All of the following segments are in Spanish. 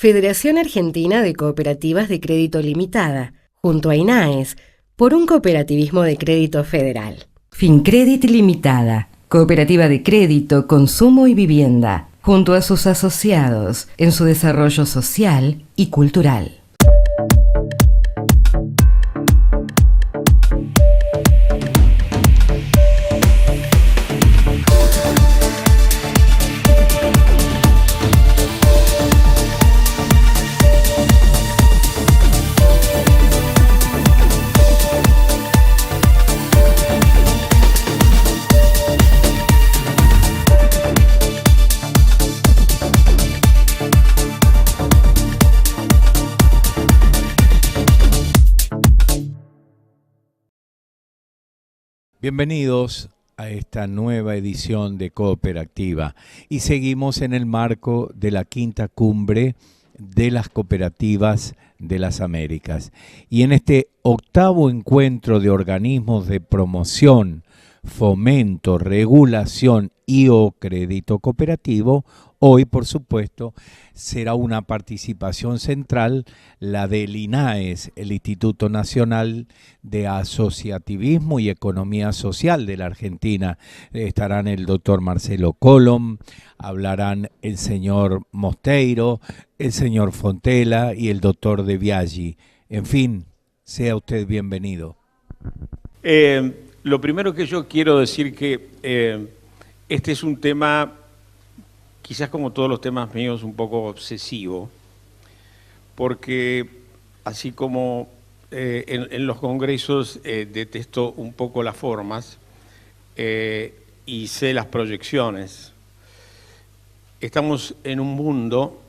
Federación Argentina de Cooperativas de Crédito Limitada, junto a INAES, por un cooperativismo de crédito federal. Fincredit Limitada, cooperativa de crédito, consumo y vivienda, junto a sus asociados en su desarrollo social y cultural. Bienvenidos a esta nueva edición de Cooperativa y seguimos en el marco de la quinta cumbre de las cooperativas de las Américas. Y en este octavo encuentro de organismos de promoción, fomento, regulación y o crédito cooperativo, hoy, por supuesto, será una participación central la del INAES, el Instituto Nacional de Asociativismo y Economía Social de la Argentina. Estarán el doctor Marcelo Colom, hablarán el señor Mosteiro, el señor Fontela y el doctor De Biaggi. En fin, sea usted bienvenido. Lo primero que yo quiero decir que este es un tema, quizás como todos los temas míos, un poco obsesivo, porque así como en los congresos detesto un poco las formas y sé las proyecciones, estamos en un mundo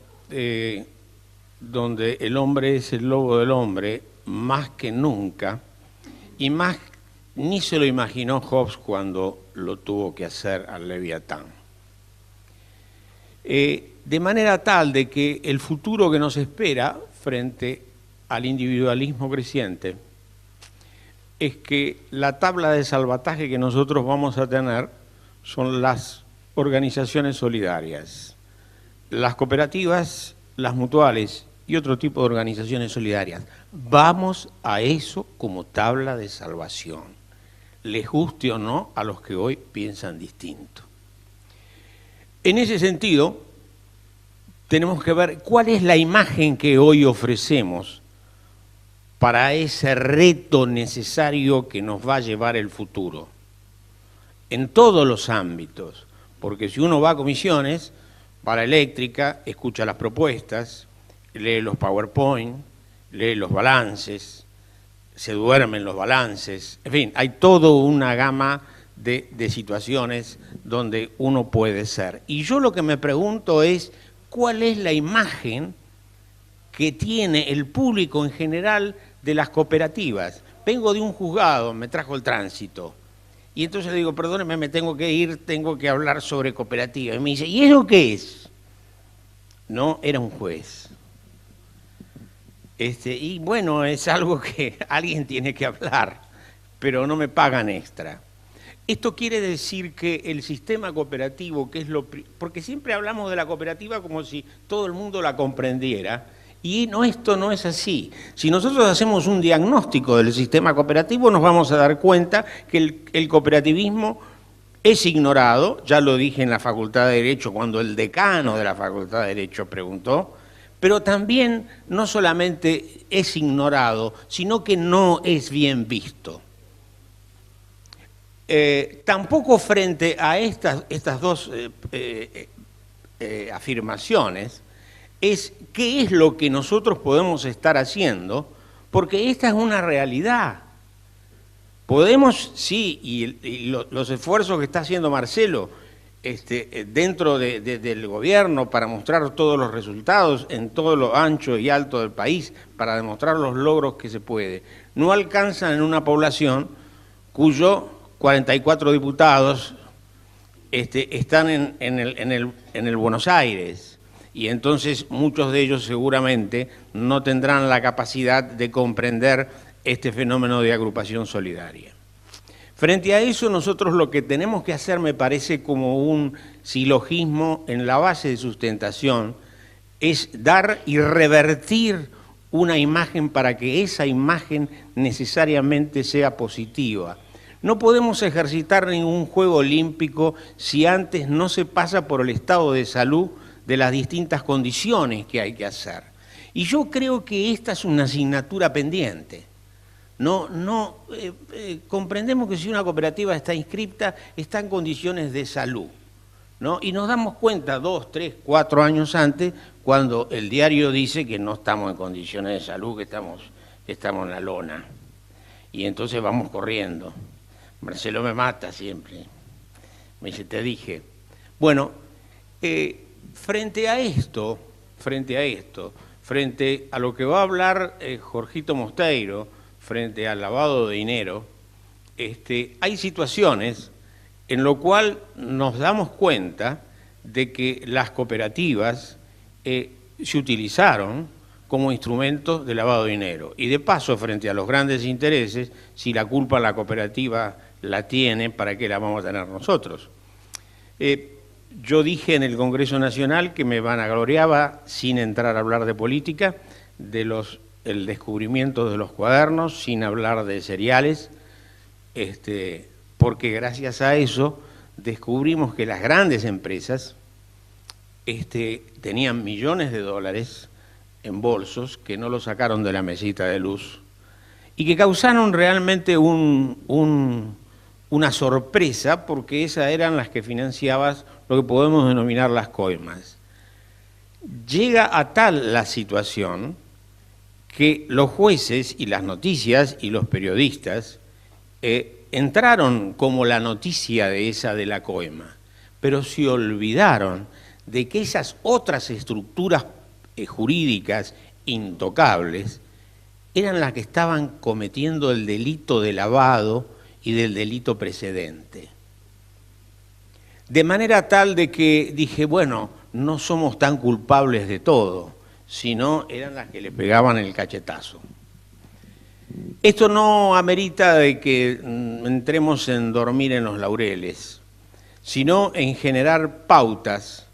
donde el hombre es el lobo del hombre más que nunca, y más ni se lo imaginó Hobbes cuando lo tuvo que hacer al Leviatán. De manera tal de que el futuro que nos espera frente al individualismo creciente es que la tabla de salvataje que nosotros vamos a tener son las organizaciones solidarias, las cooperativas, las mutuales y otro tipo de organizaciones solidarias. Vamos a eso como tabla de salvación, les guste o no a los que hoy piensan distinto. En ese sentido, tenemos que ver cuál es la imagen que hoy ofrecemos para ese reto necesario que nos va a llevar el futuro, en todos los ámbitos, porque si uno va a comisiones, para eléctrica, escucha las propuestas, lee los PowerPoint, lee los balances, se duermen los balances, en fin, hay toda una gama de situaciones donde uno puede ser. Y yo lo que me pregunto es, ¿cuál es la imagen que tiene el público en general de las cooperativas? Vengo de un juzgado, me trajo el tránsito, y entonces le digo, perdóneme, me tengo que ir, tengo que hablar sobre cooperativas. Y me dice, ¿y eso qué es? No, era un juez. Y bueno, es algo que alguien tiene que hablar, pero no me pagan extra. Esto quiere decir que el sistema cooperativo, que es porque siempre hablamos de la cooperativa como si todo el mundo la comprendiera, y no, esto no es así. Si nosotros hacemos un diagnóstico del sistema cooperativo, nos vamos a dar cuenta que el cooperativismo es ignorado, ya lo dije en la Facultad de Derecho cuando el decano de la Facultad de Derecho preguntó, pero también no solamente es ignorado, sino que no es bien visto. Tampoco frente a estas dos afirmaciones es qué es lo que nosotros podemos estar haciendo, porque esta es una realidad. Podemos, sí, y los esfuerzos que está haciendo Marcelo dentro del gobierno para mostrar todos los resultados en todo lo ancho y alto del país, para demostrar los logros que se puede, no alcanzan en una población cuyo 44 diputados están en el Buenos Aires, y entonces muchos de ellos seguramente no tendrán la capacidad de comprender este fenómeno de agrupación solidaria. Frente a eso, nosotros lo que tenemos que hacer, me parece como un silogismo en la base de sustentación, es dar y revertir una imagen para que esa imagen necesariamente sea positiva. No podemos ejercitar ningún juego olímpico si antes no se pasa por el estado de salud de las distintas condiciones que hay que hacer. Y yo creo que esta es una asignatura pendiente. Comprendemos que si una cooperativa está inscripta, está en condiciones de salud, ¿no? Y nos damos cuenta 2, 3, 4 años antes, cuando el diario dice que no estamos en condiciones de salud, que estamos en la lona. Y entonces vamos corriendo. Marcelo me mata siempre. Me dice, te dije. Bueno, frente a lo que va a hablar Jorgito Mosteiro, frente al lavado de dinero, hay situaciones en lo cual nos damos cuenta de que las cooperativas se utilizaron como instrumentos de lavado de dinero. Y de paso, frente a los grandes intereses, si la culpa la cooperativa la tiene, ¿para qué la vamos a tener nosotros? Yo dije en el Congreso Nacional que me vanagloriaba, sin entrar a hablar de política, el descubrimiento de los cuadernos, sin hablar de cereales, porque gracias a eso descubrimos que las grandes empresas tenían millones de dólares en bolsos que no los sacaron de la mesita de luz y que causaron realmente una sorpresa, porque esas eran las que financiaban lo que podemos denominar las coimas. Llega a tal la situación que los jueces y las noticias y los periodistas entraron como la noticia de la coima, pero se olvidaron de que esas otras estructuras jurídicas intocables eran las que estaban cometiendo el delito de lavado y del delito precedente. De manera tal de que dije, bueno, no somos tan culpables de todo, sino eran las que le pegaban el cachetazo. Esto no amerita de que entremos en dormir en los laureles, sino en generar pautas,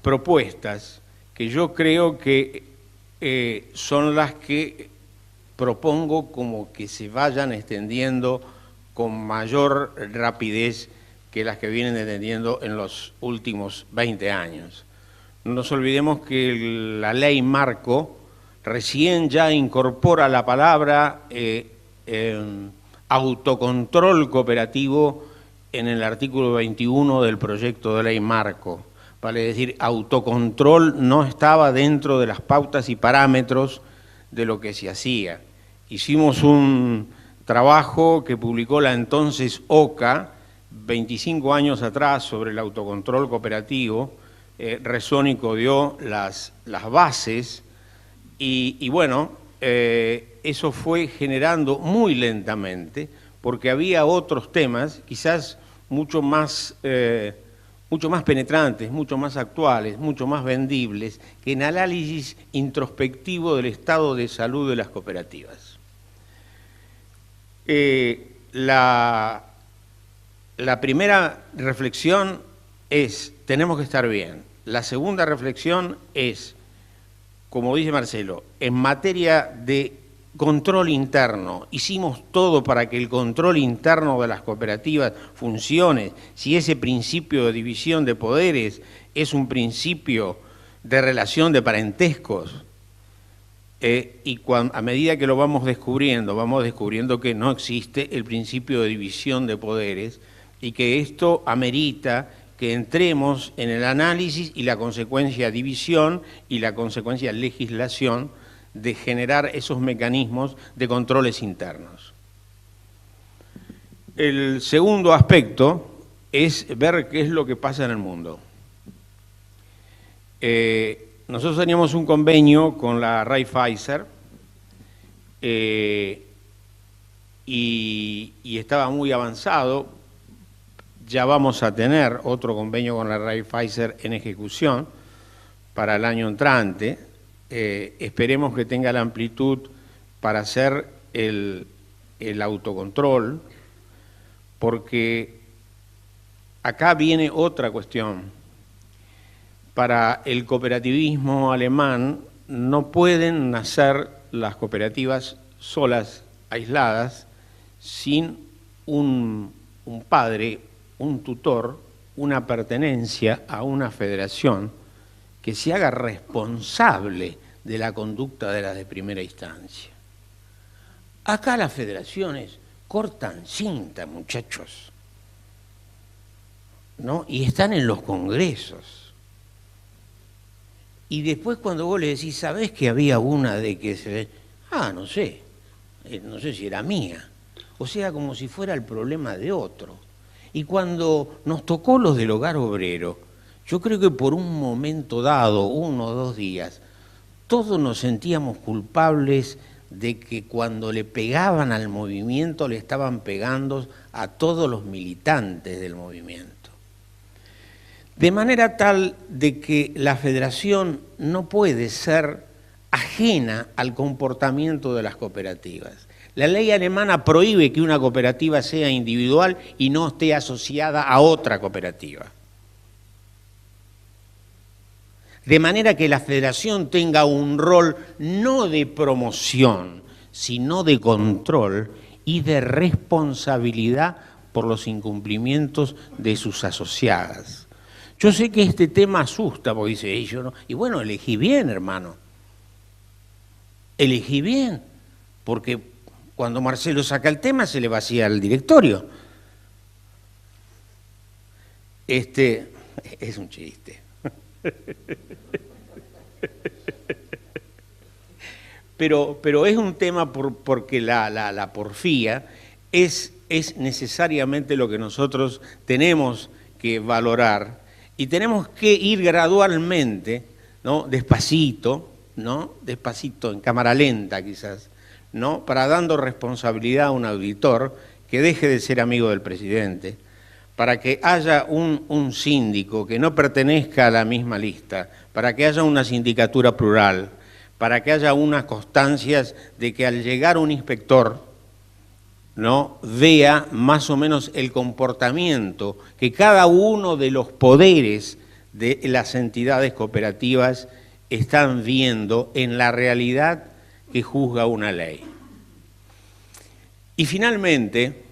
propuestas, que yo creo que son las que propongo como que se vayan extendiendo con mayor rapidez que las que vienen extendiendo en los últimos 20 años. No nos olvidemos que la ley marco recién ya incorpora la palabra autocontrol cooperativo en el artículo 21 del proyecto de ley marco. Vale decir, autocontrol no estaba dentro de las pautas y parámetros de lo que se hacía. Hicimos un trabajo que publicó la entonces OCA, 25 años atrás, sobre el autocontrol cooperativo. Resónico dio las bases y bueno, eso fue generando muy lentamente, porque había otros temas, quizás mucho más penetrantes, mucho más actuales, mucho más vendibles, que en análisis introspectivo del estado de salud de las cooperativas. La primera reflexión es, tenemos que estar bien. La segunda reflexión es, como dice Marcelo, en materia de control interno, hicimos todo para que el control interno de las cooperativas funcione. Si ese principio de división de poderes es un principio de relación de parentescos, a medida que lo vamos descubriendo que no existe el principio de división de poderes y que esto amerita que entremos en el análisis y la consecuencia división y la consecuencia legislación de generar esos mecanismos de controles internos. El segundo aspecto es ver qué es lo que pasa en el mundo. Nosotros teníamos un convenio con la Raiffeisen y estaba muy avanzado. Ya vamos a tener otro convenio con la Raiffeisen en ejecución para el año entrante. Esperemos que tenga la amplitud para hacer el autocontrol, porque acá viene otra cuestión. para el cooperativismo alemán no pueden nacer las cooperativas solas, aisladas, sin un padre, un tutor, una pertenencia a una federación que se haga responsable de la conducta de las de primera instancia. Acá las federaciones cortan cinta, muchachos, ¿no? Y están en los congresos. Y después cuando vos le decís, ¿sabés que había una de que se... no sé si era mía. O sea, como si fuera el problema de otro. Y cuando nos tocó los del hogar obrero, yo creo que por un momento dado, 1 o 2 días, todos nos sentíamos culpables de que cuando le pegaban al movimiento le estaban pegando a todos los militantes del movimiento. De manera tal de que la federación no puede ser ajena al comportamiento de las cooperativas. La ley alemana prohíbe que una cooperativa sea individual y no esté asociada a otra cooperativa. De manera que la federación tenga un rol no de promoción, sino de control y de responsabilidad por los incumplimientos de sus asociadas. Yo sé que este tema asusta, porque dice, yo no. Y bueno, elegí bien, hermano. Elegí bien, porque cuando Marcelo saca el tema se le vacía el directorio. Es un chiste. Pero es un tema porque la porfía es necesariamente lo que nosotros tenemos que valorar y tenemos que ir gradualmente, ¿no? Despacito, en cámara lenta quizás, ¿no? Para dando responsabilidad a un auditor que deje de ser amigo del presidente, para que haya un síndico que no pertenezca a la misma lista, para que haya una sindicatura plural, para que haya unas constancias de que al llegar un inspector, ¿no? Vea más o menos el comportamiento que cada uno de los poderes de las entidades cooperativas están viendo en la realidad que juzga una ley. Y finalmente,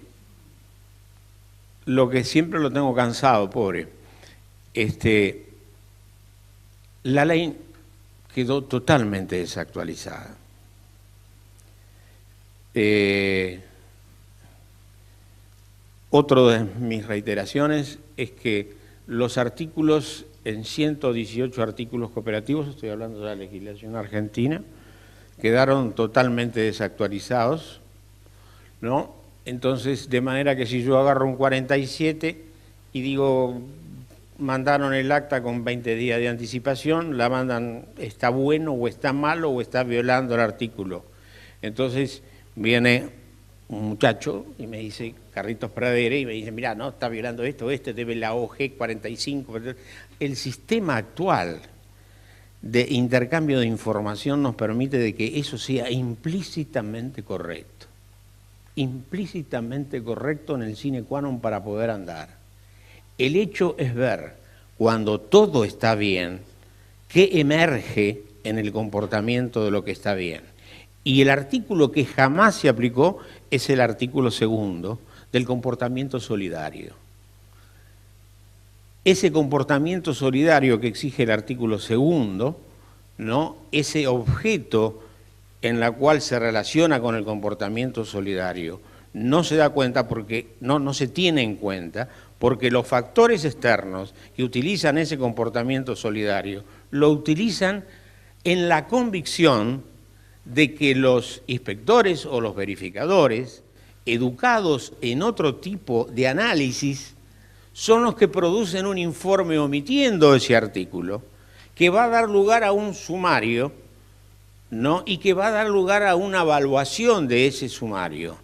lo que siempre lo tengo cansado, pobre, la ley quedó totalmente desactualizada. Otra de mis reiteraciones es que los artículos, en 118 artículos cooperativos, estoy hablando de la legislación argentina, quedaron totalmente desactualizados, ¿no? Entonces, de manera que si yo agarro un 47 y digo, mandaron el acta con 20 días de anticipación, la mandan, está bueno o está malo o está violando el artículo. Entonces viene un muchacho y me dice, Carlitos Pradere, y me dice, mirá, no, está violando esto, debe la OG 45. El sistema actual de intercambio de información nos permite de que eso sea implícitamente correcto en el sine qua non para poder andar. El hecho es ver, cuando todo está bien, qué emerge en el comportamiento de lo que está bien. Y el artículo que jamás se aplicó es el artículo 2 del comportamiento solidario. Ese comportamiento solidario que exige el artículo 2, ¿no? Ese objeto en la cual se relaciona con el comportamiento solidario, no se da cuenta porque no se tiene en cuenta, porque los factores externos que utilizan ese comportamiento solidario lo utilizan en la convicción de que los inspectores o los verificadores, educados en otro tipo de análisis, son los que producen un informe omitiendo ese artículo, que va a dar lugar a un sumario, ¿no? Y que va a dar lugar a una evaluación de ese sumario.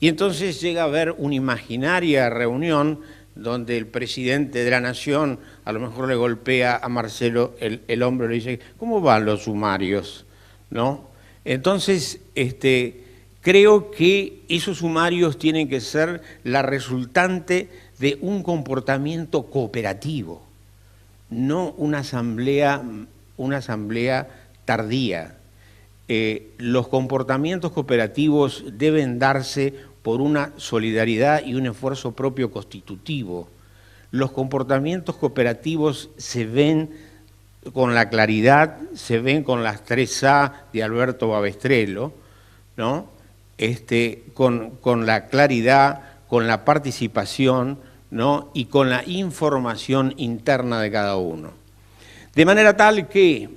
Y entonces llega a haber una imaginaria reunión donde el presidente de la Nación a lo mejor le golpea a Marcelo el hombro y le dice, ¿cómo van los sumarios? ¿No? Entonces, creo que esos sumarios tienen que ser la resultante de un comportamiento cooperativo, no una asamblea tardía. Los comportamientos cooperativos deben darse por una solidaridad y un esfuerzo propio constitutivo. Los comportamientos cooperativos se ven con la claridad, se ven con las 3A de Alberto Babestrello, ¿no? Con la claridad, con la participación, ¿no? Y con la información interna de cada uno. De manera tal que,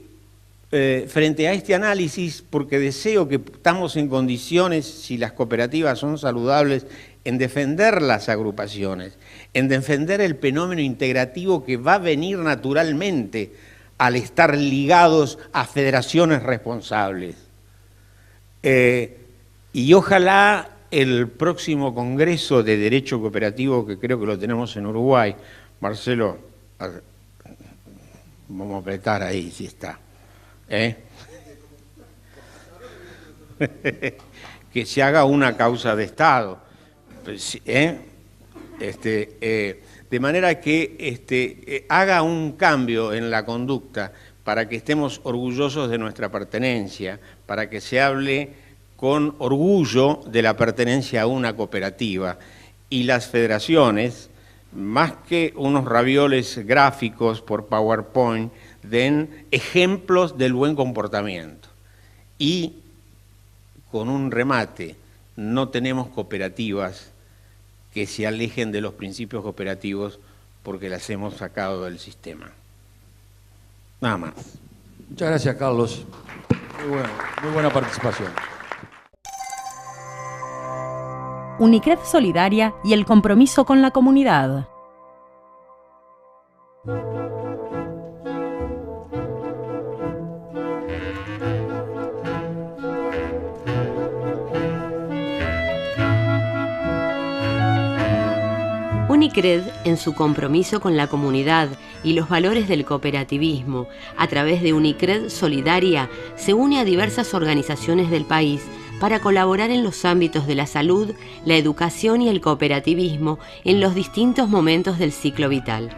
frente a este análisis, porque deseo que estamos en condiciones, si las cooperativas son saludables, en defender las agrupaciones, en defender el fenómeno integrativo que va a venir naturalmente al estar ligados a federaciones responsables. Y ojalá el próximo Congreso de Derecho Cooperativo, que creo que lo tenemos en Uruguay, Marcelo, vamos a apretar ahí si está, que se haga una causa de Estado, de manera que haga un cambio en la conducta para que estemos orgullosos de nuestra pertenencia, para que se hable con orgullo de la pertenencia a una cooperativa, y las federaciones, más que unos ravioles gráficos por PowerPoint, den ejemplos del buen comportamiento. Y con un remate, no tenemos cooperativas que se alejen de los principios cooperativos porque las hemos sacado del sistema. Nada más. Muchas gracias, Carlos. Muy buena participación. Unicred Solidaria y el compromiso con la comunidad. Unicred, en su compromiso con la comunidad y los valores del cooperativismo, a través de Unicred Solidaria, se une a diversas organizaciones del país para colaborar en los ámbitos de la salud, la educación y el cooperativismo en los distintos momentos del ciclo vital.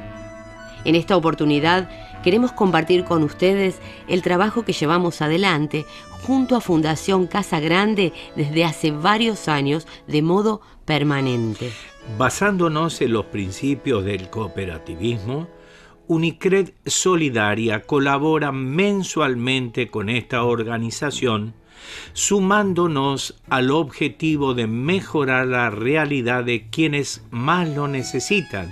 En esta oportunidad queremos compartir con ustedes el trabajo que llevamos adelante junto a Fundación Casa Grande desde hace varios años de modo permanente. Basándonos en los principios del cooperativismo, Unicred Solidaria colabora mensualmente con esta organización, sumándonos al objetivo de mejorar la realidad de quienes más lo necesitan,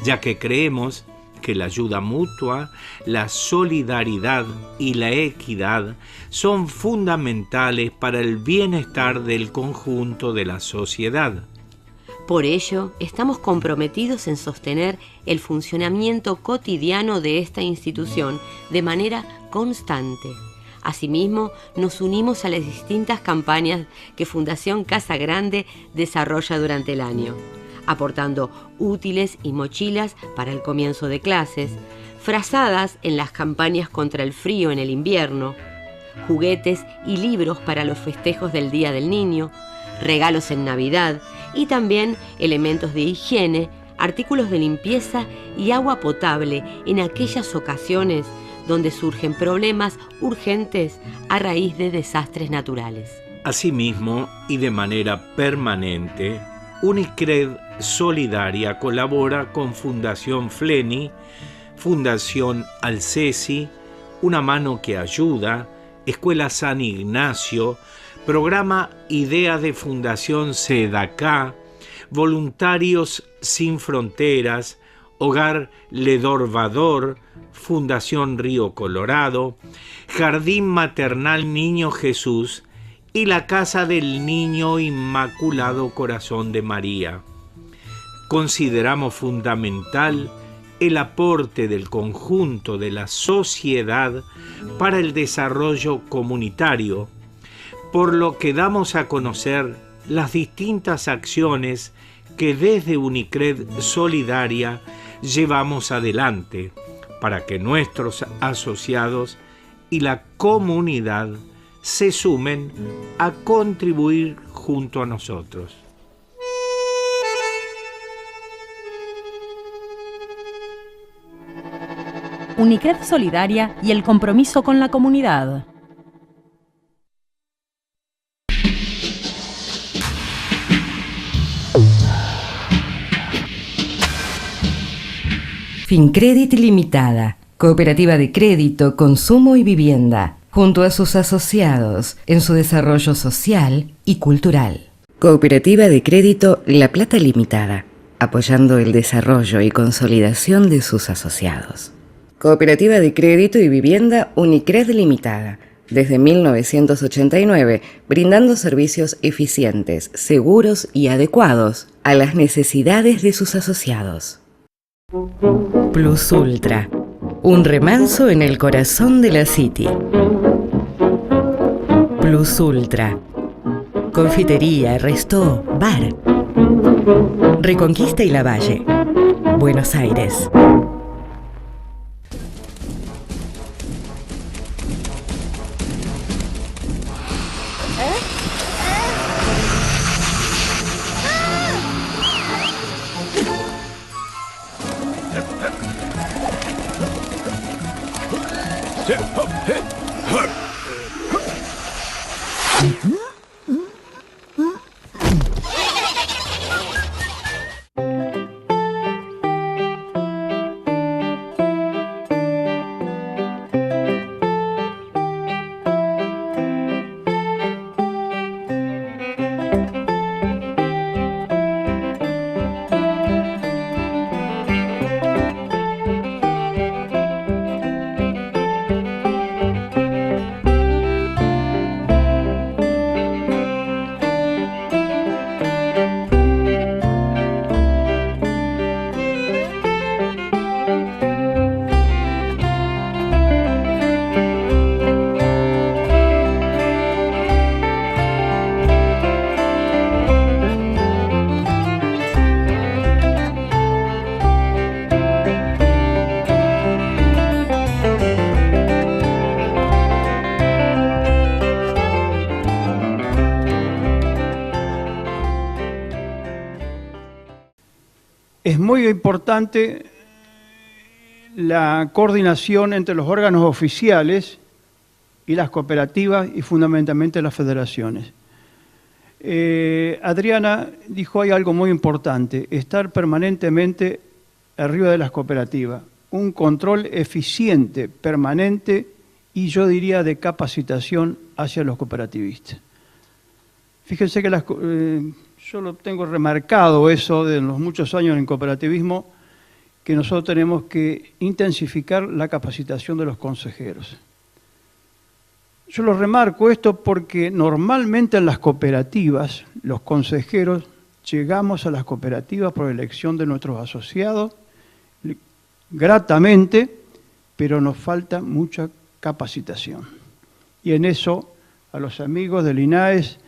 ya que creemos que la ayuda mutua, la solidaridad y la equidad son fundamentales para el bienestar del conjunto de la sociedad. Por ello, estamos comprometidos en sostener el funcionamiento cotidiano de esta institución de manera constante. Asimismo, nos unimos a las distintas campañas que Fundación Casa Grande desarrolla durante el año, aportando útiles y mochilas para el comienzo de clases, frazadas en las campañas contra el frío en el invierno, juguetes y libros para los festejos del Día del Niño, regalos en Navidad y también elementos de higiene, artículos de limpieza y agua potable en aquellas ocasiones donde surgen problemas urgentes a raíz de desastres naturales. Asimismo, y de manera permanente, Unicred Solidaria colabora con Fundación Fleni, Fundación Alcesi, Una Mano que Ayuda, Escuela San Ignacio, Programa Idea de Fundación Sedacá, Voluntarios Sin Fronteras, Hogar Ledorvador, Fundación Río Colorado, Jardín Maternal Niño Jesús y la Casa del Niño Inmaculado Corazón de María. Consideramos fundamental el aporte del conjunto de la sociedad para el desarrollo comunitario, por lo que damos a conocer las distintas acciones que desde Unicred Solidaria llevamos adelante para que nuestros asociados y la comunidad se sumen a contribuir junto a nosotros. Unicred Solidaria y el compromiso con la comunidad. Fincredit Limitada, cooperativa de crédito, consumo y vivienda, junto a sus asociados en su desarrollo social y cultural. Cooperativa de crédito La Plata Limitada, apoyando el desarrollo y consolidación de sus asociados. Cooperativa de crédito y vivienda Unicred Limitada, desde 1989, brindando servicios eficientes, seguros y adecuados a las necesidades de sus asociados. Plus Ultra, un remanso en el corazón de la City. Plus Ultra, confitería, restó, bar. Reconquista y Lavalle, Buenos Aires. Es muy importante la coordinación entre los órganos oficiales y las cooperativas y fundamentalmente las federaciones. Adriana dijo ahí algo muy importante, estar permanentemente arriba de las cooperativas, un control eficiente, permanente y yo diría de capacitación hacia los cooperativistas. Fíjense que yo lo tengo remarcado eso de los muchos años en cooperativismo, que nosotros tenemos que intensificar la capacitación de los consejeros. Yo lo remarco esto porque normalmente en las cooperativas, los consejeros llegamos a las cooperativas por elección de nuestros asociados, gratamente, pero nos falta mucha capacitación. Y en eso, a los amigos del INAES,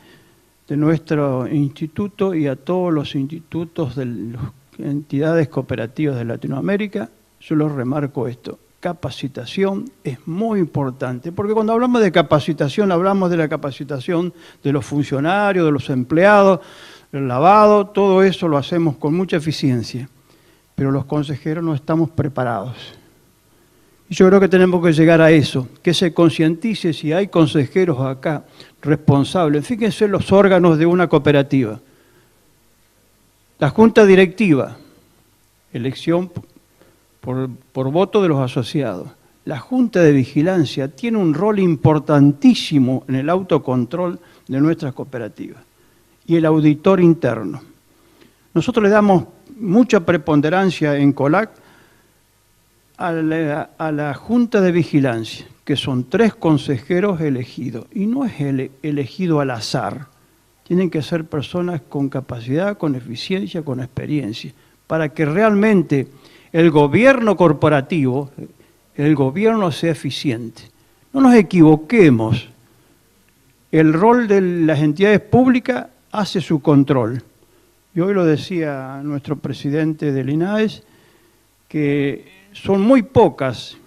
de nuestro instituto y a todos los institutos de las entidades cooperativas de Latinoamérica, yo les remarco esto. Capacitación es muy importante, porque cuando hablamos de capacitación, hablamos de la capacitación de los funcionarios, de los empleados, el lavado, todo eso lo hacemos con mucha eficiencia, pero los consejeros no estamos preparados. Y yo creo que tenemos que llegar a eso, que se concientice si hay consejeros acá responsables. Fíjense los órganos de una cooperativa. La junta directiva, elección por voto de los asociados. La junta de vigilancia tiene un rol importantísimo en el autocontrol de nuestras cooperativas. Y el auditor interno. Nosotros le damos mucha preponderancia en COLAC a la Junta de Vigilancia, que son 3 consejeros elegidos, y no es elegido al azar. Tienen que ser personas con capacidad, con eficiencia, con experiencia, para que realmente el gobierno corporativo, el gobierno sea eficiente. No nos equivoquemos, el rol de las entidades públicas hace su control. Y hoy lo decía nuestro presidente del INAES, que son muy pocas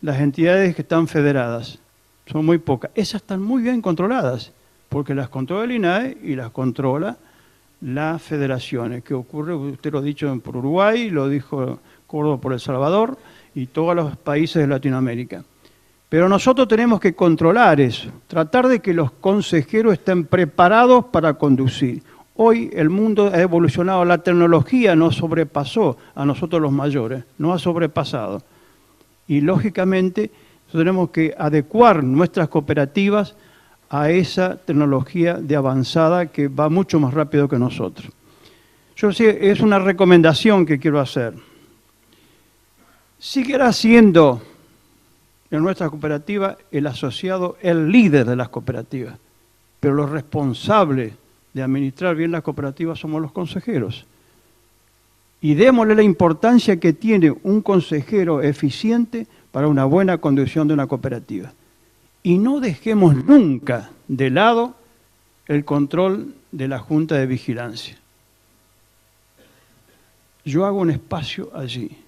las entidades que están federadas, son muy pocas. Esas están muy bien controladas, porque las controla el INAE y las controla las federaciones. ¿Qué ocurre? Usted lo ha dicho por Uruguay, lo dijo Córdoba por El Salvador, y todos los países de Latinoamérica. Pero nosotros tenemos que controlar eso, tratar de que los consejeros estén preparados para conducir. Hoy el mundo ha evolucionado, la tecnología nos sobrepasó a nosotros los mayores, nos ha sobrepasado. Y lógicamente tenemos que adecuar nuestras cooperativas a esa tecnología de avanzada que va mucho más rápido que nosotros. Yo sé, es una recomendación que quiero hacer. Seguirá siendo en nuestra cooperativa el asociado, el líder de las cooperativas, pero los responsables de administrar bien las cooperativas somos los consejeros. Y démosle la importancia que tiene un consejero eficiente para una buena conducción de una cooperativa. Y no dejemos nunca de lado el control de la Junta de Vigilancia. Yo hago un espacio allí.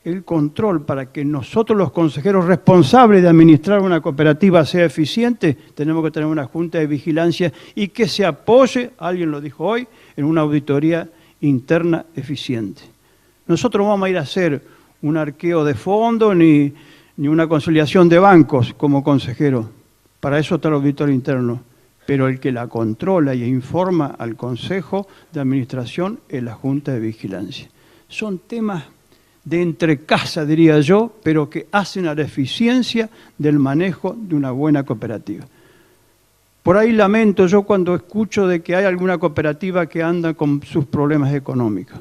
El control para que nosotros los consejeros responsables de administrar una cooperativa sea eficiente, tenemos que tener una Junta de Vigilancia y que se apoye, alguien lo dijo hoy, en una auditoría interna eficiente. Nosotros no vamos a ir a hacer un arqueo de fondo ni una conciliación de bancos como consejero. Para eso está el auditor interno. Pero el que la controla y informa al Consejo de Administración es la Junta de Vigilancia. Son temas de entrecasa, diría yo, pero que hacen a la eficiencia del manejo de una buena cooperativa. Por ahí lamento yo cuando escucho de que hay alguna cooperativa que anda con sus problemas económicos.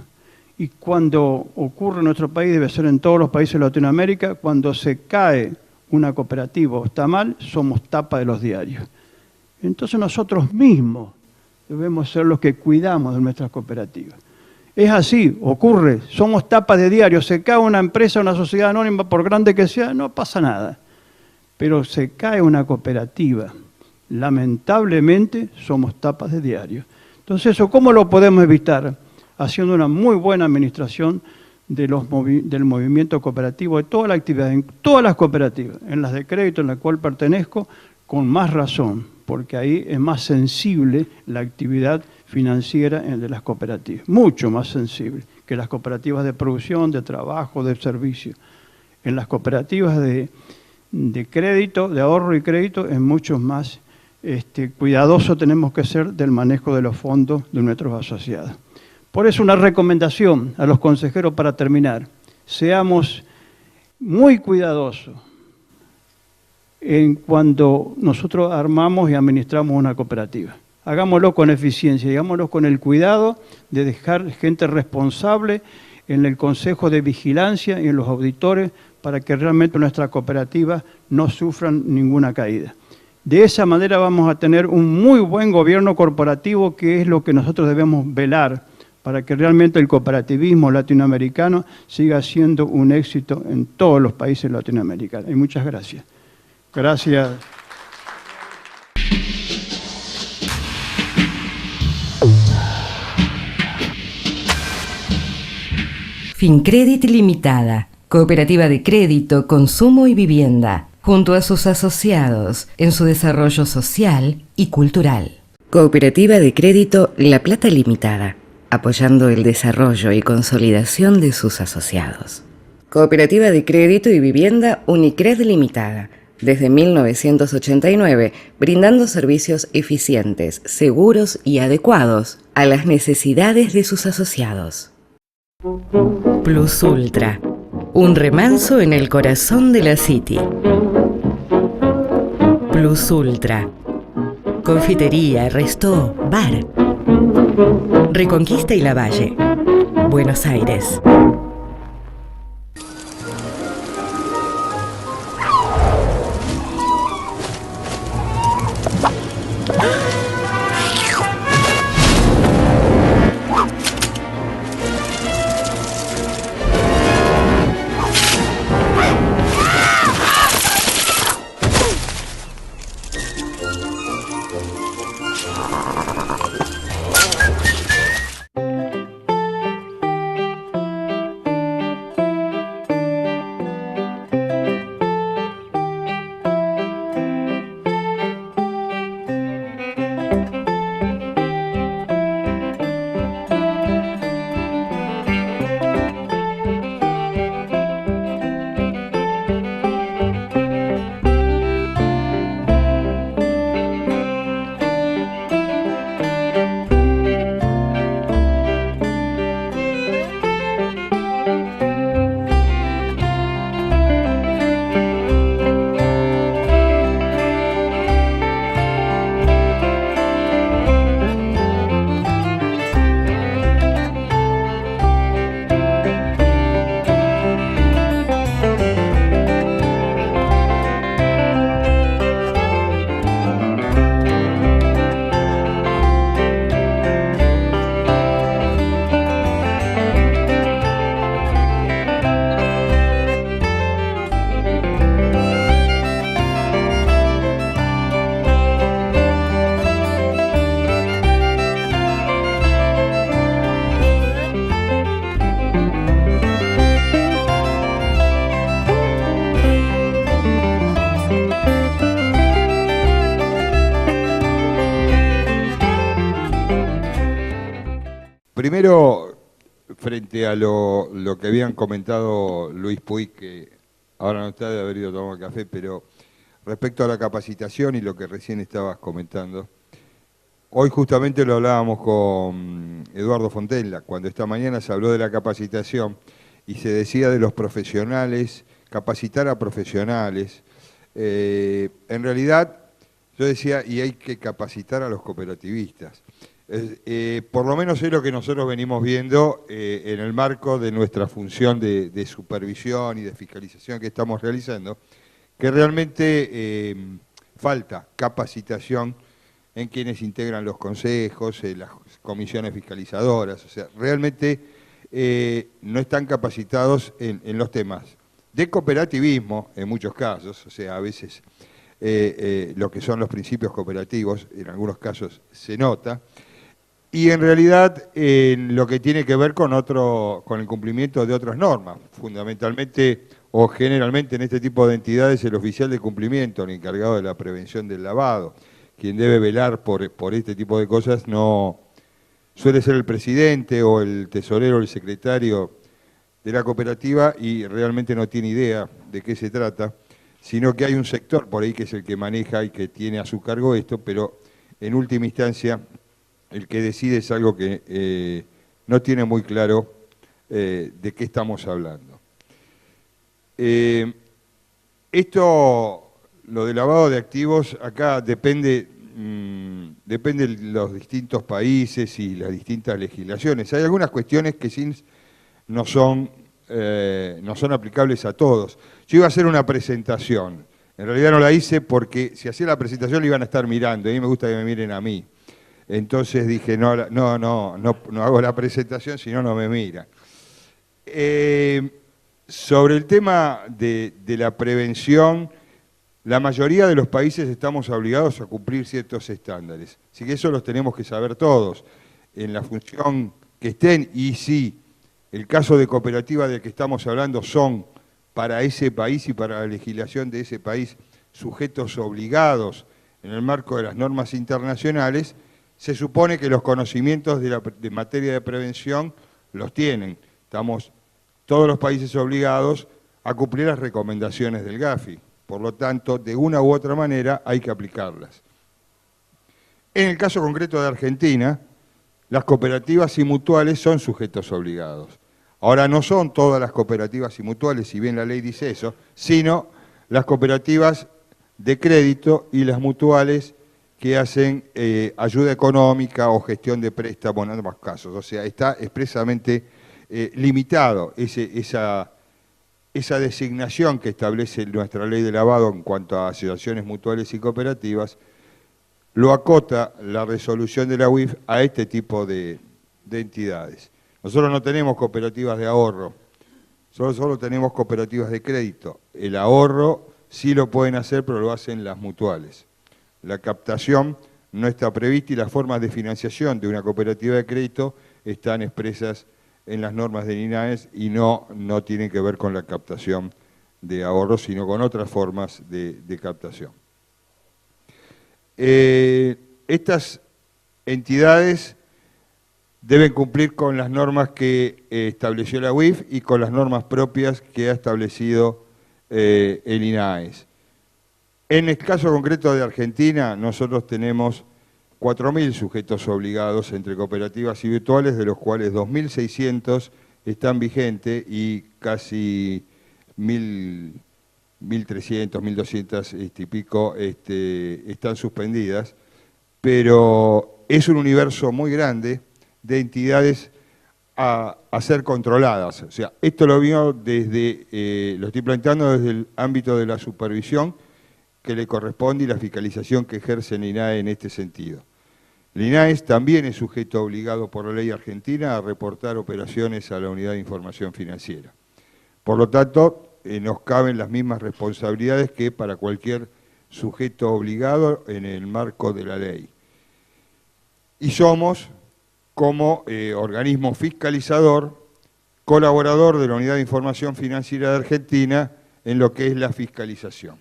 Y cuando ocurre en nuestro país, debe ser en todos los países de Latinoamérica, cuando se cae una cooperativa o está mal, somos tapa de los diarios. Entonces nosotros mismos debemos ser los que cuidamos de nuestras cooperativas. Es así, ocurre, somos tapas de diario, se cae una empresa, una sociedad anónima, por grande que sea, no pasa nada. Pero se cae una cooperativa, lamentablemente somos tapas de diario. Entonces, ¿eso cómo lo podemos evitar? Haciendo una muy buena administración del movimiento cooperativo, de toda la actividad, en todas las cooperativas, en las de crédito en la cual pertenezco, con más razón, porque ahí es más sensible la actividad financiera de las cooperativas, mucho más sensible que las cooperativas de producción, de trabajo, de servicio. En las cooperativas de crédito, de ahorro y crédito, es mucho más cuidadoso tenemos que ser del manejo de los fondos de nuestros asociados. Por eso una recomendación a los consejeros para terminar, seamos muy cuidadosos en cuando nosotros armamos y administramos una cooperativa. Hagámoslo con eficiencia, hagámoslo con el cuidado de dejar gente responsable en el Consejo de Vigilancia y en los auditores para que realmente nuestras cooperativas no sufran ninguna caída. De esa manera vamos a tener un muy buen gobierno corporativo, que es lo que nosotros debemos velar para que realmente el cooperativismo latinoamericano siga siendo un éxito en todos los países latinoamericanos. Y muchas gracias. Gracias. Fincredit Limitada, cooperativa de crédito, consumo y vivienda, junto a sus asociados en su desarrollo social y cultural. Cooperativa de crédito La Plata Limitada, apoyando el desarrollo y consolidación de sus asociados. Cooperativa de crédito y vivienda Unicred Limitada, desde 1989, brindando servicios eficientes, seguros y adecuados a las necesidades de sus asociados. Plus Ultra, un remanso en el corazón de la City. Plus Ultra, confitería, restó, bar. Reconquista y Lavalle, Buenos Aires. primero, frente a lo que habían comentado Luis Puig, que ahora no está de haber ido a tomar café, pero respecto a la capacitación y lo que recién estabas comentando, hoy justamente lo hablábamos con Eduardo Fontella, cuando esta mañana se habló de la capacitación y se decía de los profesionales, capacitar a profesionales. En realidad, yo decía, y hay que capacitar a los cooperativistas. Por lo menos es lo que nosotros venimos viendo en el marco de nuestra función de supervisión y de fiscalización que estamos realizando, que realmente falta capacitación en quienes integran los consejos, las comisiones fiscalizadoras, o sea, realmente no están capacitados en los temas de cooperativismo, en muchos casos, o sea, a veces lo que son los principios cooperativos, en algunos casos se nota, y en realidad lo que tiene que ver con el cumplimiento de otras normas, fundamentalmente o generalmente en este tipo de entidades el oficial de cumplimiento, el encargado de la prevención del lavado, quien debe velar por este tipo de cosas, no suele ser el presidente o el tesorero o el secretario de la cooperativa y realmente no tiene idea de qué se trata, sino que hay un sector por ahí que es el que maneja y que tiene a su cargo esto, pero en última instancia el que decide es algo que no tiene muy claro de qué estamos hablando. Lo de lavado de activos, acá depende de los distintos países y las distintas legislaciones. Hay algunas cuestiones que no son aplicables a todos. Yo iba a hacer una presentación, en realidad no la hice porque si hacía la presentación la iban a estar mirando, y a mí me gusta que me miren a mí. Entonces dije, no hago la presentación, si no, no me miran. Sobre el tema de la prevención, la mayoría de los países estamos obligados a cumplir ciertos estándares. Así que eso los tenemos que saber todos, en la función que estén, y si el caso de cooperativa del que estamos hablando son para ese país y para la legislación de ese país sujetos obligados en el marco de las normas internacionales, se supone que los conocimientos de materia de prevención los tienen. Estamos todos los países obligados a cumplir las recomendaciones del GAFI. Por lo tanto, de una u otra manera hay que aplicarlas. En el caso concreto de Argentina, las cooperativas y mutuales son sujetos obligados. Ahora, no son todas las cooperativas y mutuales, si bien la ley dice eso, sino las cooperativas de crédito y las mutuales que hacen ayuda económica o gestión de préstamos en ambos casos. O sea, está expresamente limitado esa designación que establece nuestra ley de lavado en cuanto a asociaciones mutuales y cooperativas, lo acota la resolución de la UIF a este tipo de entidades. Nosotros no tenemos cooperativas de ahorro, solo tenemos cooperativas de crédito. El ahorro sí lo pueden hacer, pero lo hacen las mutuales. La captación no está prevista y las formas de financiación de una cooperativa de crédito están expresas en las normas del INAES y no tienen que ver con la captación de ahorros, sino con otras formas de captación. Estas entidades deben cumplir con las normas que estableció la UIF y con las normas propias que ha establecido el INAES. En el caso concreto de Argentina, nosotros tenemos 4.000 sujetos obligados entre cooperativas y mutuales, de los cuales 2.600 están vigentes y casi 1.300, 1.200 y pico están suspendidas, pero es un universo muy grande de entidades a ser controladas. O sea, esto lo estoy planteando desde el ámbito de la supervisión que le corresponde y la fiscalización que ejerce el INAE en este sentido. El INAES también es sujeto obligado por la ley argentina a reportar operaciones a la Unidad de Información Financiera. Por lo tanto, nos caben las mismas responsabilidades que para cualquier sujeto obligado en el marco de la ley. Y somos, como organismo fiscalizador, colaborador de la Unidad de Información Financiera de Argentina en lo que es la fiscalización.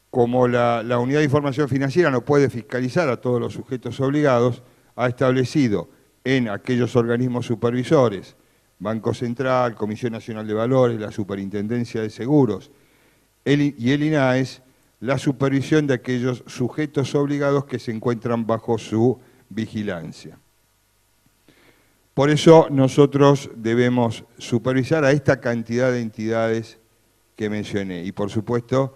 Como la Unidad de Información Financiera no puede fiscalizar a todos los sujetos obligados, ha establecido en aquellos organismos supervisores, Banco Central, Comisión Nacional de Valores, la Superintendencia de Seguros y el INAES, la supervisión de aquellos sujetos obligados que se encuentran bajo su vigilancia. Por eso nosotros debemos supervisar a esta cantidad de entidades que mencioné. Y por supuesto,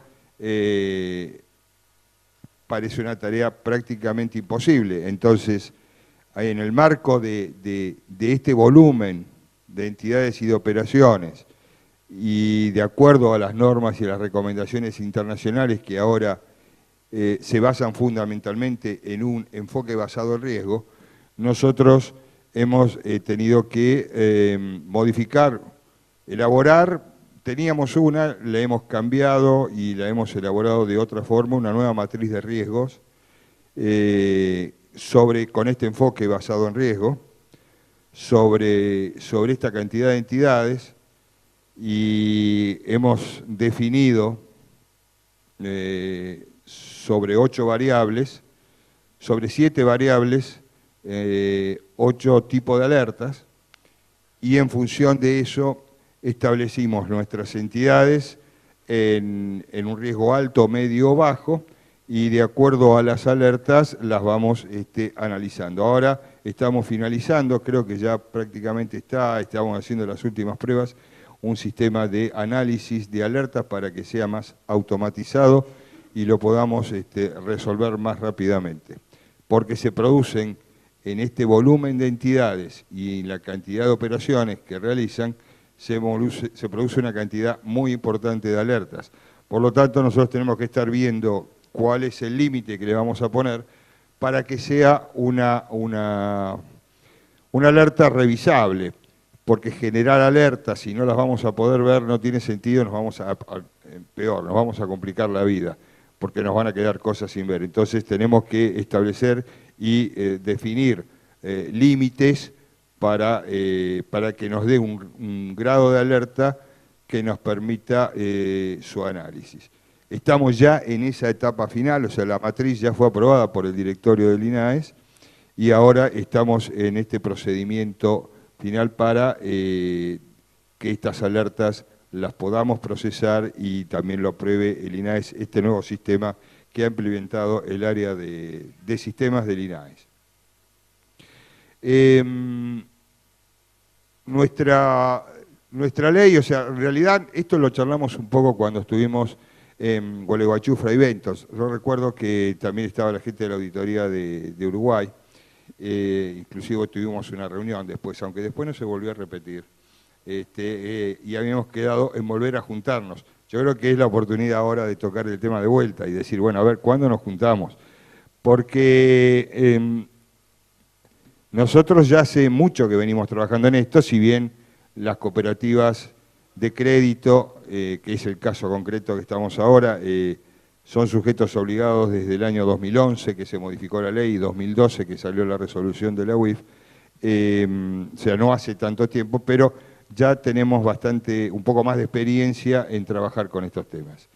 parece una tarea prácticamente imposible. Entonces, en el marco de este volumen de entidades y de operaciones, y de acuerdo a las normas y las recomendaciones internacionales que ahora se basan fundamentalmente en un enfoque basado en riesgo, nosotros hemos tenido que modificar, elaborar, teníamos una, la hemos cambiado y la hemos elaborado de otra forma, una nueva matriz de riesgos con este enfoque basado en riesgo, sobre esta cantidad de entidades, y hemos definido sobre 8 variables, sobre 7 variables, 8 tipos de alertas, y en función de eso establecimos nuestras entidades en un riesgo alto, medio o bajo, y de acuerdo a las alertas las vamos analizando. Ahora estamos finalizando, creo que ya prácticamente estamos haciendo las últimas pruebas, un sistema de análisis de alertas para que sea más automatizado y lo podamos resolver más rápidamente. Porque se producen en este volumen de entidades y la cantidad de operaciones que realizan, se produce una cantidad muy importante de alertas. Por lo tanto, nosotros tenemos que estar viendo cuál es el límite que le vamos a poner para que sea una alerta revisable, porque generar alertas, si no las vamos a poder ver, no tiene sentido, nos vamos a complicar la vida, porque nos van a quedar cosas sin ver. Entonces tenemos que establecer y definir límites para que nos dé un grado de alerta que nos permita su análisis. Estamos ya en esa etapa final, o sea, la matriz ya fue aprobada por el directorio del INAES y ahora estamos en este procedimiento final para que estas alertas las podamos procesar y también lo apruebe el INAES, este nuevo sistema que ha implementado el área de sistemas del INAES. Nuestra ley, o sea, en realidad esto lo charlamos un poco cuando estuvimos en Gualeguaychú, Fray Ventos. Yo recuerdo que también estaba la gente de la auditoría de Uruguay, inclusive tuvimos una reunión después, aunque después no se volvió a repetir, y habíamos quedado en volver a juntarnos. Yo creo que es la oportunidad ahora de tocar el tema de vuelta y decir, bueno, a ver, ¿cuándo nos juntamos? Porque nosotros ya hace mucho que venimos trabajando en esto, si bien las cooperativas de crédito, que es el caso concreto que estamos ahora, son sujetos obligados desde el año 2011, que se modificó la ley, y 2012, que salió la resolución de la UIF, o sea, no hace tanto tiempo, pero ya tenemos un poco más de experiencia en trabajar con estos temas.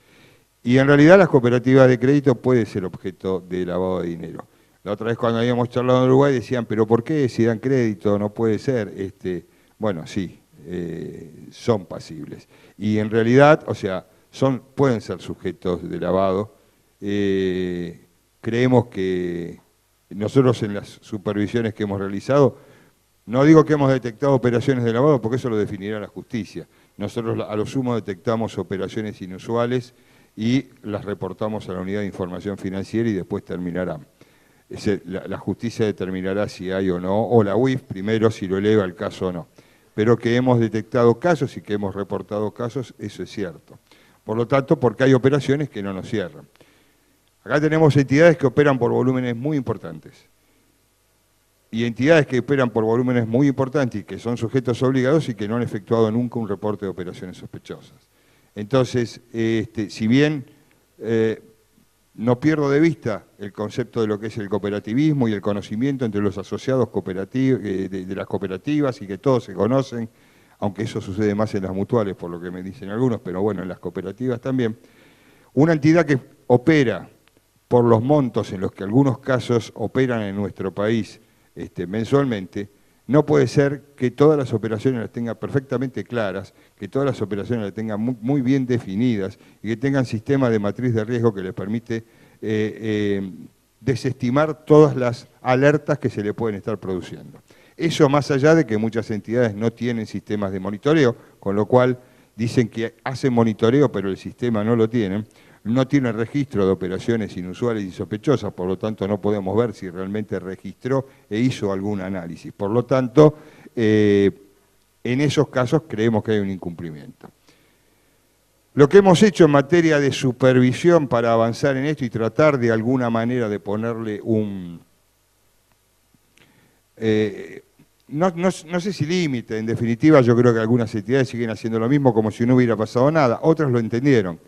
Y en realidad las cooperativas de crédito pueden ser objeto de lavado de dinero. La otra vez cuando habíamos charlado en Uruguay decían, pero ¿por qué si dan crédito no puede ser? Bueno, sí, son pasibles. Y en realidad, o sea, pueden ser sujetos de lavado. Creemos que nosotros en las supervisiones que hemos realizado, no digo que hemos detectado operaciones de lavado, porque eso lo definirá la justicia. Nosotros a lo sumo detectamos operaciones inusuales y las reportamos a la Unidad de Información Financiera y después terminarán. La justicia determinará si hay o no, o la UIF primero si lo eleva el caso o no. Pero que hemos detectado casos y que hemos reportado casos, eso es cierto. Por lo tanto, porque hay operaciones que no nos cierran. Acá tenemos entidades que operan por volúmenes muy importantes. Y entidades que operan por volúmenes muy importantes y que son sujetos obligados y que no han efectuado nunca un reporte de operaciones sospechosas. Entonces, si bien no pierdo de vista el concepto de lo que es el cooperativismo y el conocimiento entre los asociados de las cooperativas y que todos se conocen, aunque eso sucede más en las mutuales, por lo que me dicen algunos, pero bueno, en las cooperativas también, una entidad que opera por los montos en los que algunos casos operan en nuestro país mensualmente, No puede ser que todas las operaciones las tenga perfectamente claras, que todas las operaciones las tengan muy bien definidas y que tengan sistemas de matriz de riesgo que les permite desestimar todas las alertas que se le pueden estar produciendo. Eso más allá de que muchas entidades no tienen sistemas de monitoreo, con lo cual dicen que hacen monitoreo pero el sistema no lo tienen. No tiene registro de operaciones inusuales y sospechosas, por lo tanto no podemos ver si realmente registró e hizo algún análisis. Por lo tanto, en esos casos creemos que hay un incumplimiento. Lo que hemos hecho en materia de supervisión para avanzar en esto y tratar de alguna manera de ponerle un... No sé si límite, en definitiva yo creo que algunas entidades siguen haciendo lo mismo como si no hubiera pasado nada, otras lo entendieron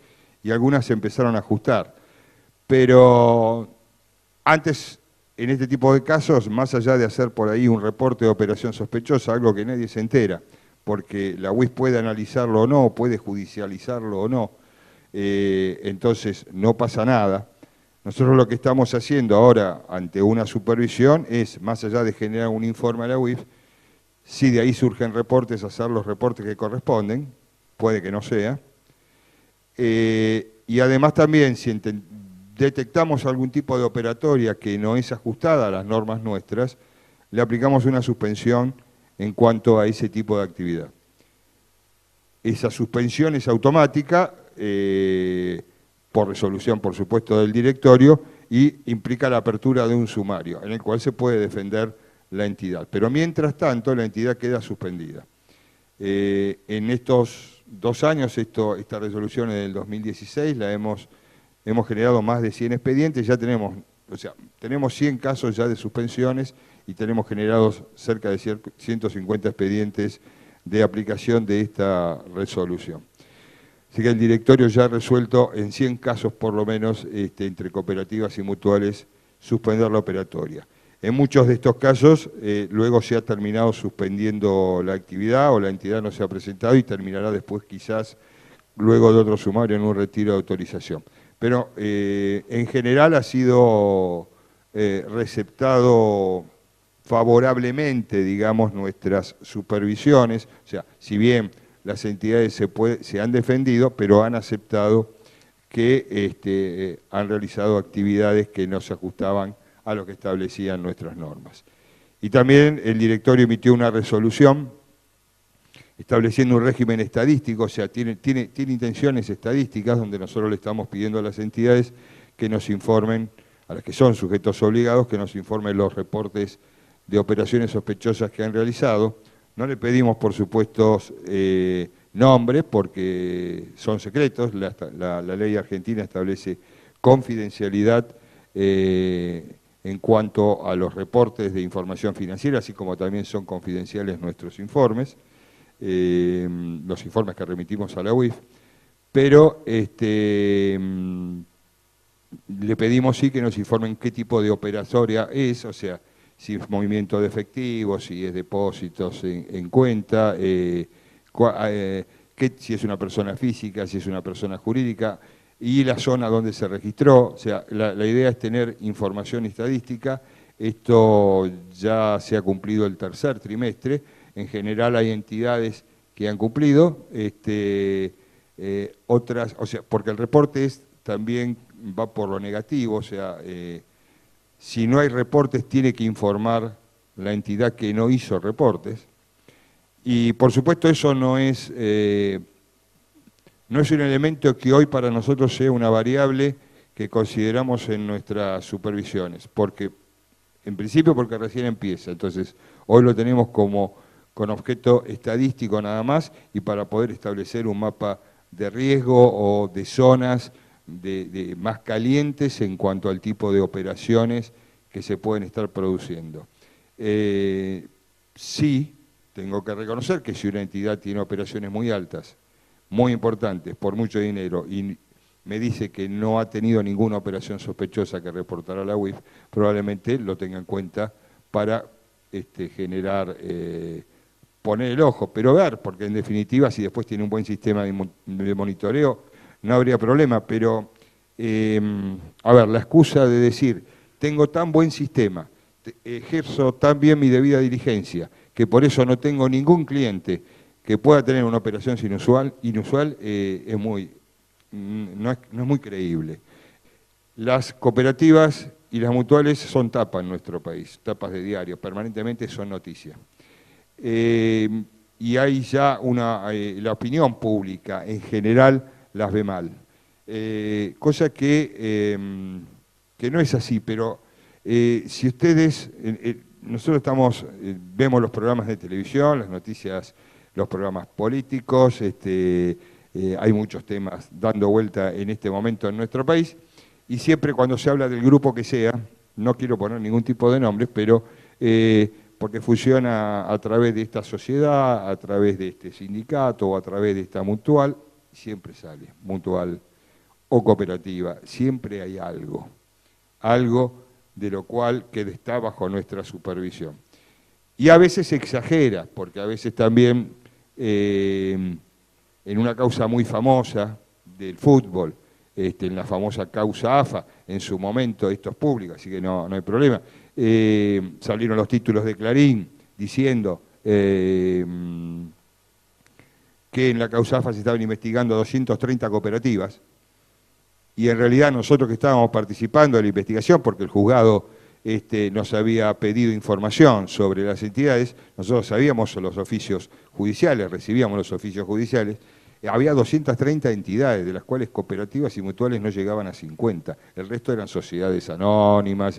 y algunas se empezaron a ajustar. Pero antes, en este tipo de casos, más allá de hacer por ahí un reporte de operación sospechosa, algo que nadie se entera, porque la UIF puede analizarlo o no, puede judicializarlo o no, entonces no pasa nada. Nosotros lo que estamos haciendo ahora ante una supervisión es, más allá de generar un informe a la UIF, si de ahí surgen reportes, hacer los reportes que corresponden, puede que no sea, y además también si detectamos algún tipo de operatoria que no es ajustada a las normas nuestras, le aplicamos una suspensión en cuanto a ese tipo de actividad. Esa suspensión es automática, por resolución, por supuesto, del directorio, y implica la apertura de un sumario, en el cual se puede defender la entidad. Pero mientras tanto, la entidad queda suspendida. En estos 2 años, esta resolución es del 2016, hemos generado más de 100 expedientes, ya tenemos 100 casos ya de suspensiones y tenemos generados cerca de 150 expedientes de aplicación de esta resolución. Así que el directorio ya ha resuelto en 100 casos por lo menos, entre cooperativas y mutuales, suspender la operatoria. En muchos de estos casos, luego se ha terminado suspendiendo la actividad o la entidad no se ha presentado y terminará después quizás, luego de otro sumario, en un retiro de autorización. Pero en general ha sido receptado favorablemente, digamos, nuestras supervisiones. O sea, si bien las entidades se han defendido, pero han aceptado que han realizado actividades que no se ajustaban a lo que establecían nuestras normas. Y también el directorio emitió una resolución estableciendo un régimen estadístico, o sea, tiene intenciones estadísticas donde nosotros le estamos pidiendo a las entidades que nos informen, a las que son sujetos obligados, que nos informen los reportes de operaciones sospechosas que han realizado. No le pedimos, por supuesto, nombres, porque son secretos. La ley argentina establece confidencialidad en cuanto a los reportes de información financiera, así como también son confidenciales nuestros informes, los informes que remitimos a la UIF, pero le pedimos sí que nos informen qué tipo de operatoria es, o sea, si es movimiento de efectivo, si es depósitos en cuenta, si es una persona física, si es una persona jurídica, y la zona donde se registró. O sea, la idea es tener información estadística. Esto ya se ha cumplido el tercer trimestre. En general hay entidades que han cumplido, otras, o sea, porque el reporte también va por lo negativo, o sea, si no hay reportes tiene que informar la entidad que no hizo reportes. Y por supuesto eso no es un elemento que hoy para nosotros sea una variable que consideramos en nuestras supervisiones, porque en principio porque recién empieza, entonces hoy lo tenemos con objeto estadístico nada más y para poder establecer un mapa de riesgo o de zonas de más calientes en cuanto al tipo de operaciones que se pueden estar produciendo. Sí, tengo que reconocer que si una entidad tiene operaciones muy altas, muy importantes, por mucho dinero, y me dice que no ha tenido ninguna operación sospechosa que reportar a la UIF, probablemente lo tenga en cuenta para generar, poner el ojo, pero ver, porque en definitiva si después tiene un buen sistema de monitoreo, no habría problema, pero, a ver, la excusa de decir, tengo tan buen sistema, ejerzo tan bien mi debida diligencia, que por eso no tengo ningún cliente que pueda tener una operación inusual, no es muy creíble. Las cooperativas y las mutuales son tapas en nuestro país, tapas de diario, permanentemente son noticias. Y hay ya la opinión pública en general las ve mal. Cosa que no es así, pero si ustedes, nosotros vemos los programas de televisión, las noticias, los programas políticos, hay muchos temas dando vuelta en este momento en nuestro país, y siempre cuando se habla del grupo que sea, no quiero poner ningún tipo de nombres, pero porque funciona a través de esta sociedad, a través de este sindicato o a través de esta mutual, siempre sale, mutual o cooperativa, siempre hay algo de lo cual que está bajo nuestra supervisión. Y a veces se exagera, porque a veces también en una causa muy famosa del fútbol, en la famosa causa AFA, en su momento esto es público, así que no hay problema, salieron los títulos de Clarín diciendo que en la causa AFA se estaban investigando 230 cooperativas, y en realidad nosotros que estábamos participando de la investigación, porque el juzgado nos había pedido información sobre las entidades, nosotros sabíamos los oficios judiciales, recibíamos los oficios judiciales, había 230 entidades, de las cuales cooperativas y mutuales no llegaban a 50. El resto eran sociedades anónimas,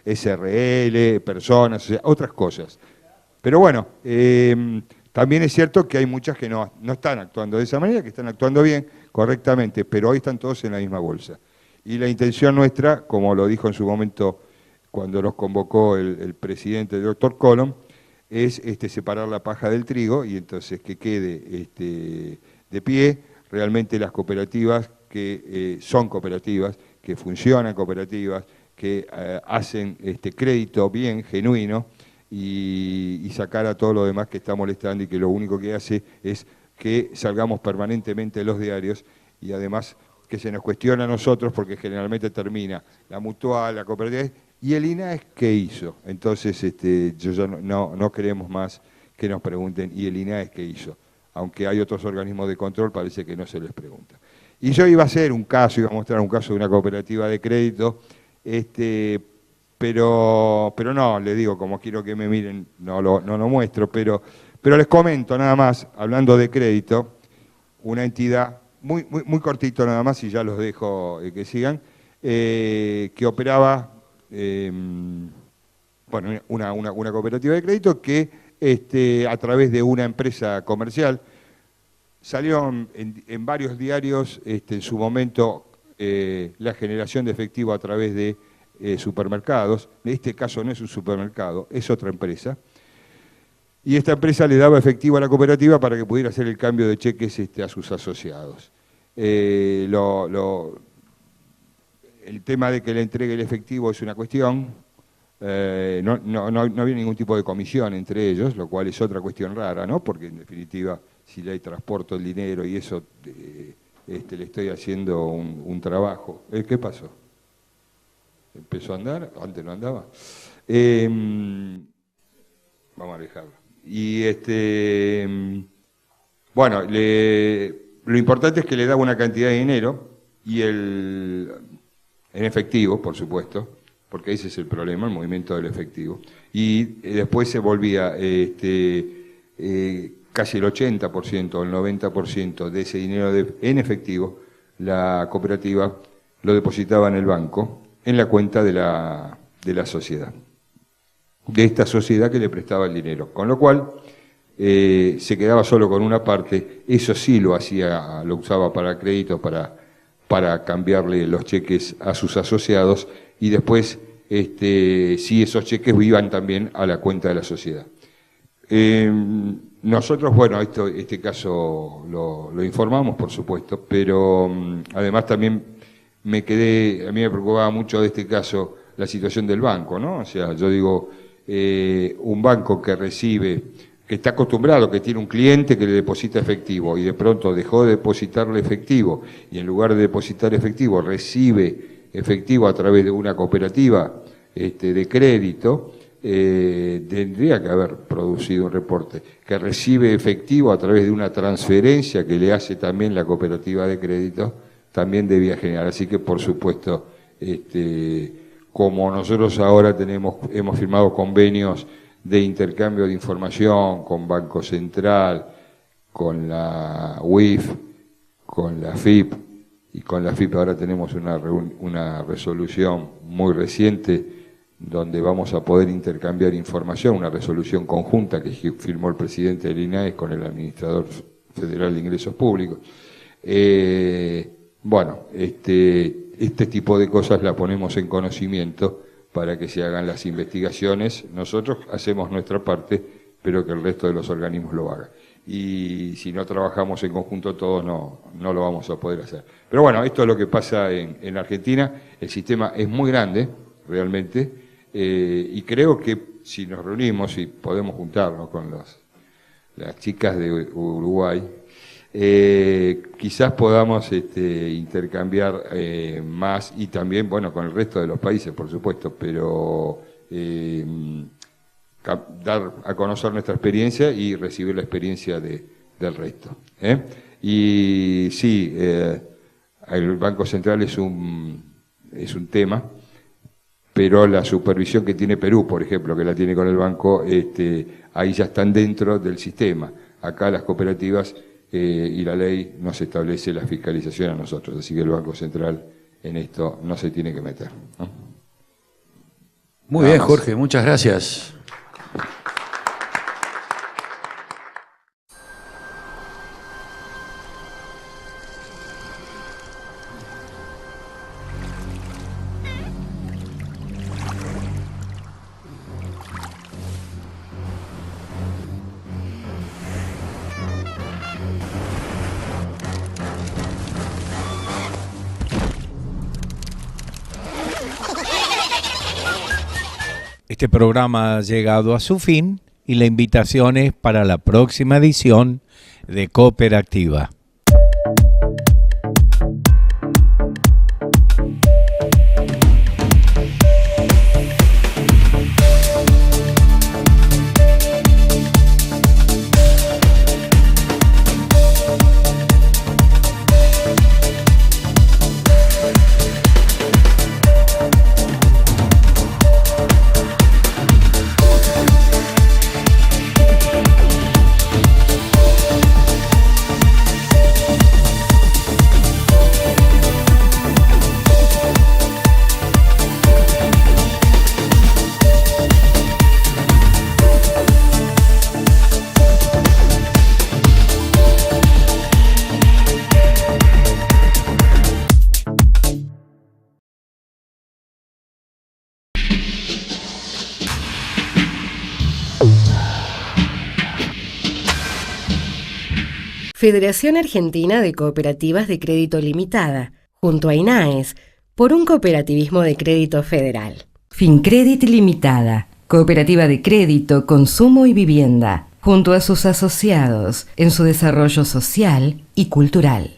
SRL, personas, o sea, otras cosas. Pero bueno, también es cierto que hay muchas que no están actuando de esa manera, que están actuando bien, correctamente, pero hoy están todos en la misma bolsa. Y la intención nuestra, como lo dijo en su momento cuando nos convocó el presidente, el doctor Colom, es separar la paja del trigo y entonces que quede de pie realmente las cooperativas que son cooperativas, que funcionan cooperativas, que hacen crédito bien, genuino, y sacar a todo lo demás que está molestando y que lo único que hace es que salgamos permanentemente en los diarios y además que se nos cuestiona a nosotros porque generalmente termina la mutual, la cooperativa, y el INAES, ¿qué hizo? Entonces yo ya no queremos más que nos pregunten, ¿y el INAES qué hizo? Aunque hay otros organismos de control, parece que no se les pregunta. Y yo iba a hacer un caso, iba a mostrar un caso de una cooperativa de crédito, pero no, les digo, como quiero que me miren, no lo muestro, pero les comento nada más, hablando de crédito, una entidad, muy cortito nada más, y ya los dejo que sigan, que operaba, una cooperativa de crédito que a través de una empresa comercial salió en varios diarios en su momento la generación de efectivo a través de supermercados. En este caso no es un supermercado, es otra empresa. Y esta empresa le daba efectivo a la cooperativa para que pudiera hacer el cambio de cheques a sus asociados. El tema de que le entregue el efectivo es una cuestión, no había ningún tipo de comisión entre ellos, lo cual es otra cuestión rara, ¿no? Porque en definitiva, si le hay transporte el dinero y eso, le estoy haciendo un trabajo. ¿Qué pasó? ¿Empezó a andar? ¿Antes no andaba? Vamos a dejarlo. Y bueno, lo importante es que le daba una cantidad de dinero y en efectivo, por supuesto, porque ese es el problema, el movimiento del efectivo. Y después se volvía casi el 80% o el 90% de ese dinero en efectivo, la cooperativa lo depositaba en el banco, en la cuenta de la sociedad, de esta sociedad que le prestaba el dinero. Con lo cual, se quedaba solo con una parte, eso sí lo usaba para créditos, para cambiarle los cheques a sus asociados, y después sí esos cheques iban también a la cuenta de la sociedad. Nosotros, bueno, este caso lo informamos, por supuesto, pero además también a mí me preocupaba mucho de este caso la situación del banco, ¿no? O sea, yo digo, un banco que está acostumbrado, que tiene un cliente que le deposita efectivo y de pronto dejó de depositarle efectivo y en lugar de depositar efectivo recibe efectivo a través de una cooperativa de crédito, tendría que haber producido un reporte que recibe efectivo a través de una transferencia que le hace también la cooperativa de crédito, también debía generar. Así que, por supuesto, como nosotros ahora hemos firmado convenios de intercambio de información con Banco Central, con la UIF, con la FIP, y con la FIP ahora tenemos una resolución muy reciente donde vamos a poder intercambiar información, una resolución conjunta que firmó el presidente del INAES con el administrador federal de ingresos públicos. Bueno, este tipo de cosas la ponemos en conocimiento para que se hagan las investigaciones. Nosotros hacemos nuestra parte, pero que el resto de los organismos lo hagan. Y si no trabajamos en conjunto todos, no lo vamos a poder hacer. Pero bueno, esto es lo que pasa en Argentina. El sistema es muy grande, realmente, y creo que si nos reunimos y podemos juntarnos con las chicas de Uruguay, quizás podamos intercambiar más, y también, bueno, con el resto de los países, por supuesto, pero dar a conocer nuestra experiencia y recibir la experiencia del resto. Y sí, el Banco Central es un tema, pero la supervisión que tiene Perú, por ejemplo, que la tiene con el banco, ahí ya están dentro del sistema. Acá las cooperativas y la ley nos establece la fiscalización a nosotros, así que el Banco Central en esto no se tiene que meter, ¿no? Muy bien, Jorge, muchas gracias. Este programa ha llegado a su fin y la invitación es para la próxima edición de Cooperativa. Federación Argentina de Cooperativas de Crédito Limitada, junto a INAES, por un cooperativismo de crédito federal. Fincredit Limitada, cooperativa de crédito, consumo y vivienda, junto a sus asociados en su desarrollo social y cultural.